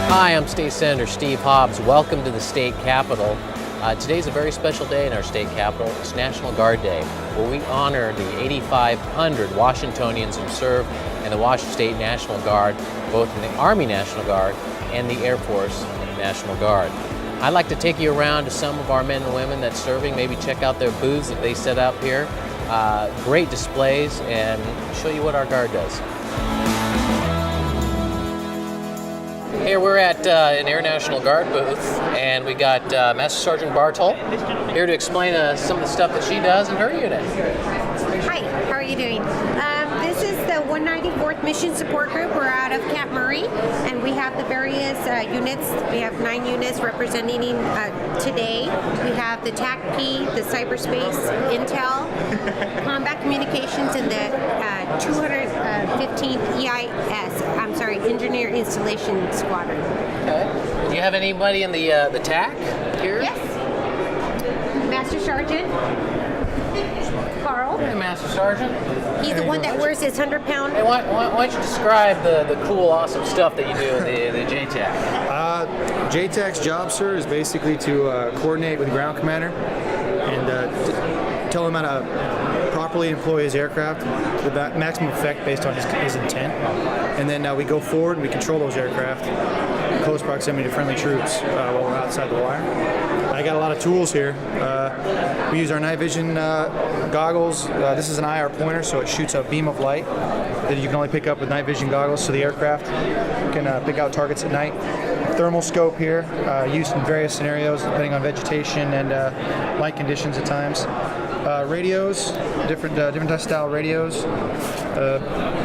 Hi, I'm State Senator Steve Hobbs. Welcome to the state capitol. Today's a very special day in our state capitol. It's National Guard Day, where we honor the 8,500 Washingtonians who serve in the Washington State National Guard, both in the Army National Guard and the Air Force National Guard. I'd like to take you around to some of our men and women that's serving, maybe check out their booths that they set up here. Great displays, and show you what our Guard does. Here we're at an Air National Guard booth, and we got Master Sergeant Bartol here to explain some of the stuff that she does in her unit. Hi, how are you doing? This is the 194th Mission Support Group. We're out of Camp Murray, and we have the various units. We have 9 units representing today. We have the TACP, the Cyberspace, Intel, Combat Communications, and the 215th Engineer Installation Squadron. Okay. Do you have anybody in the TAC here? Yes. Master Sergeant Carl. Hey, Master Sergeant. He's the one that wears his 100-pound. Hey, why don't you describe the cool, awesome stuff that you do in the JTAC? JTAC's job, sir, is basically to coordinate with the ground commander and tell him how to properly employ his aircraft to the maximum effect based on his intent. And then we go forward and we control those aircraft in close proximity to friendly troops while we're outside the wire. I got a lot of tools here. We use our night vision goggles. This is an IR pointer, so it shoots a beam of light that you can only pick up with night vision goggles, so the aircraft can pick out targets at night. Thermal scope here, used in various scenarios depending on vegetation and light conditions at times. Radios, different style radios,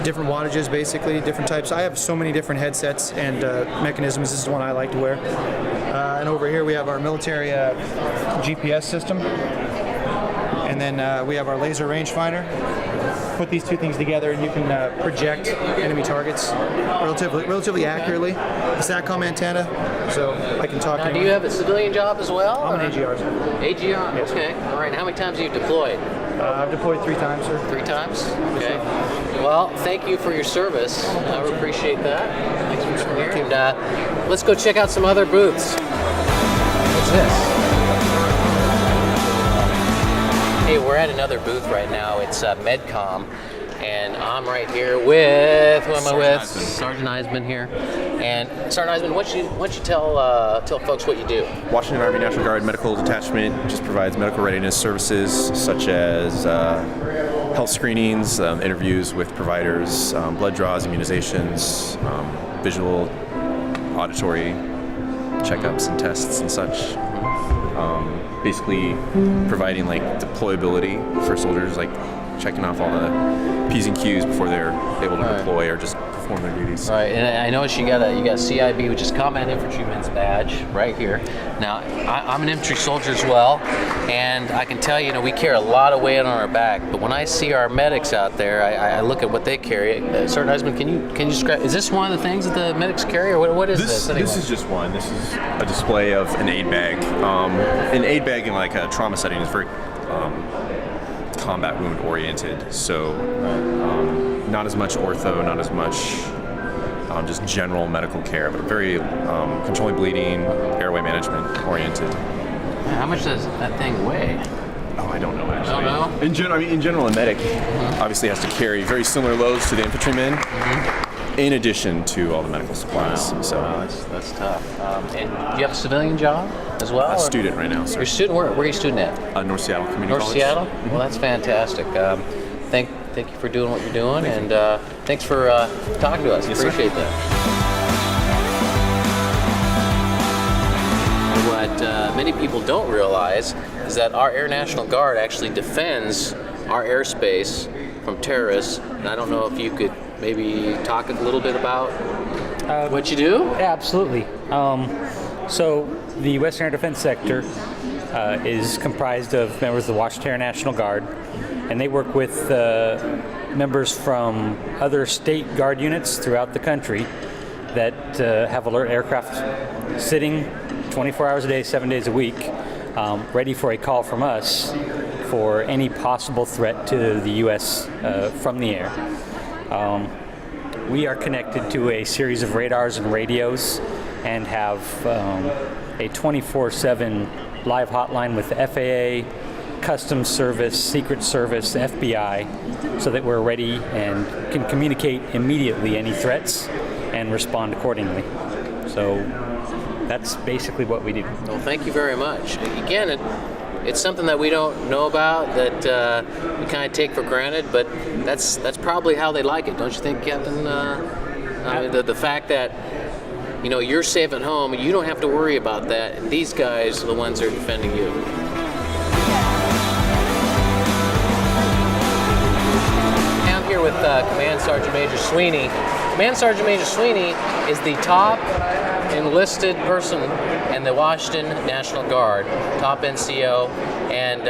different wattages basically, different types. I have so many different headsets and mechanisms. This is one I like to wear. And over here we have our military GPS system, and then we have our laser rangefinder. Put these two things together and you can project enemy targets relatively accurately. The SATCOM antenna, so I can talk to Do you have a civilian job as well? I'm an AGR. AGR, yes. Okay. All right, how many times have you deployed? I've deployed 3 times, sir. 3 times? Okay. Well, thank you for your service. I appreciate that. Thanks for being here. And let's go check out some other booths. What's this? Hey, we're at another booth right now. It's MedCom, and I'm right here with, who am I with? Sergeant Eisman here. And Sergeant Eisman, why don't you tell folks what you do? Washington Army National Guard Medical Detachment just provides medical readiness services such as health screenings, interviews with providers, blood draws, immunizations, visual, auditory checkups and tests and such. Basically providing like deployability for soldiers, like checking off all the P's and Q's before they're able to deploy or just perform their duties. Right, and I noticed you got CIB, which is Combat Infantryman's badge, right here. Now, I'm an infantry soldier as well, and I can tell you, we carry a lot of weight on our back. But when I see our medics out there, I look at what they carry. Sergeant Eisman, can you describe? Is this one of the things that the medics carry, or what is this? Anyway? This is just one. This is a display of an aid bag. An aid bag in like a trauma setting is very combat wound oriented, so not as much ortho, not as much just general medical care, but very controlling bleeding, airway management oriented. How much does that thing weigh? Oh, I don't know actually. Don't know? In general, a medic obviously has to carry very similar loads to the infantrymen, in addition to all the medical supplies. Wow. So wow, that's tough. And do you have a civilian job as well? A student right now, sir. You're a student? Where are you a student at? North Seattle Community North College. Seattle? Well, that's fantastic. Thank you for doing what you're doing, and thanks for talking to us. Yes, Appreciate sir. that. What many people don't realize is that our Air National Guard actually defends our airspace from terrorists. And I don't know if you could maybe talk a little bit about what you do? Yeah, absolutely. So the Western Air Defense Sector is comprised of members of the Washington Air National Guard, and they work with members from other state guard units throughout the country that have alert aircraft sitting 24 hours a day, 7 days a week, ready for a call from us for any possible threat to the U.S. From the air. We are connected to a series of radars and radios and have a 24/7 live hotline with the FAA, Customs Service, Secret Service, FBI, so that we're ready and can communicate immediately any threats and respond accordingly. So that's basically what we do. Well, thank you very much. Again, it's something that we don't know about, that we kind of take for granted, but that's probably how they like it, don't you think, Captain? I mean, the fact that you're safe at home and you don't have to worry about that, and these guys are the ones that are defending you. I'm here with Command Sergeant Major Sweeney. Command Sergeant Major Sweeney is the top enlisted person in the Washington National Guard, top NCO. And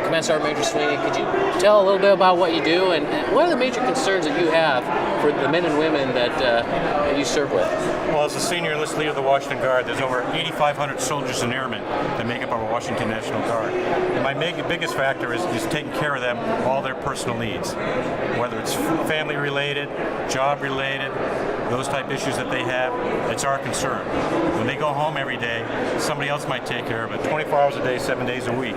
Command Sergeant Major Sweeney, could you tell a little bit about what you do and what are the major concerns that you have for the men and women that you serve with? Well, as the senior enlisted leader of the Washington Guard, there's over 8,500 soldiers and airmen that make up our Washington National Guard. And my biggest factor is taking care of them, all their personal needs, whether it's family related, job related, those type issues that they have. It's our concern. When they go home every day, somebody else might take care of it 24 hours a day, 7 days a week.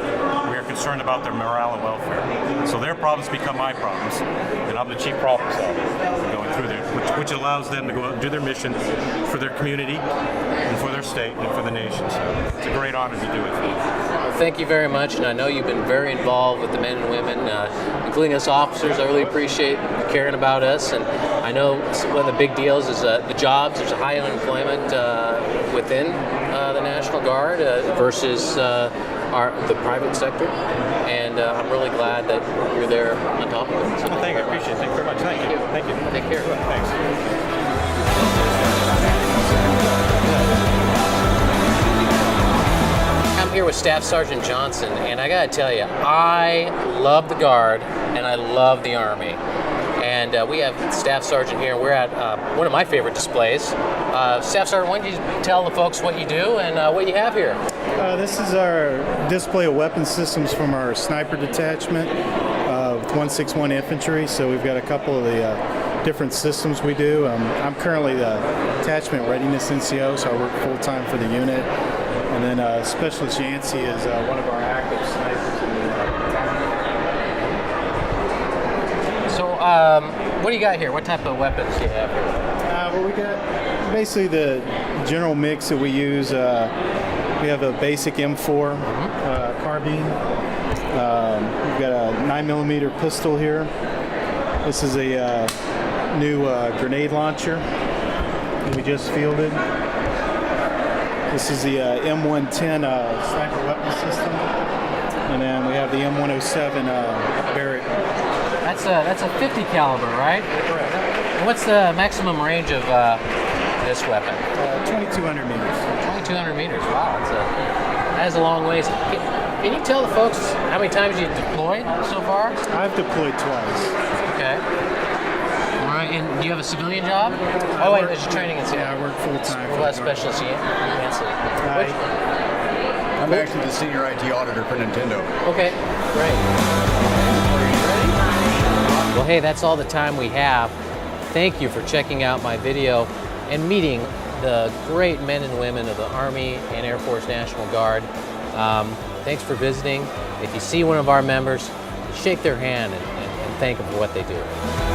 We are concerned about their morale and welfare. So their problems become my problems, and I'm the chief problem solver going through there, which allows them to go out and do their mission for their community and for their state and for the nation. So it's a great honor to do it for you. Well, thank you very much, and I know you've been very involved with the men and women, including us officers. I really appreciate you caring about us, and I know one of the big deals is the jobs. There's a high unemployment within the National Guard versus the private sector, and I'm really glad that you're there on top of it. So Thank you. I appreciate it. Thank you very much. Thank you. Thank you. Take care. Thanks. I'm here with Staff Sergeant Johnson, and I gotta tell you, I love the Guard and I love the Army. And we have Staff Sergeant here, and we're at one of my favorite displays. Staff Sergeant, why don't you tell the folks what you do and what you have here? This is our display of weapon systems from our sniper detachment with 161 Infantry. So we've got a couple of the different systems we do. I'm currently the Detachment Readiness NCO, so I work full-time for the unit. And then Specialist Yancey is one of our active snipers in the So, what do you got here? What type of weapons do you have here? well, we got basically the general mix that we use. We have a basic M4 carbine. We've got a 9mm pistol here. This is a new grenade launcher that we just fielded. This is the M110 sniper weapon system, and then we have the M107 Barrett. That's a 50 caliber, right? Correct. And what's the maximum range of this weapon? 2,200 meters. 2,200 meters. Wow, that is a long ways. Can you tell the folks how many times you've deployed so far? I've deployed twice. Okay. All right, and do you have a civilian job? Oh wait, there's your training and Yeah, I work full time. What about Specialist Yancey? I'm actually the senior IT auditor for Nintendo. Okay, great. Well, hey, that's all the time we have. Thank you for checking out my video and meeting the great men and women of the Army and Air Force National Guard. Thanks for visiting. If you see one of our members, shake their hand and thank them for what they do.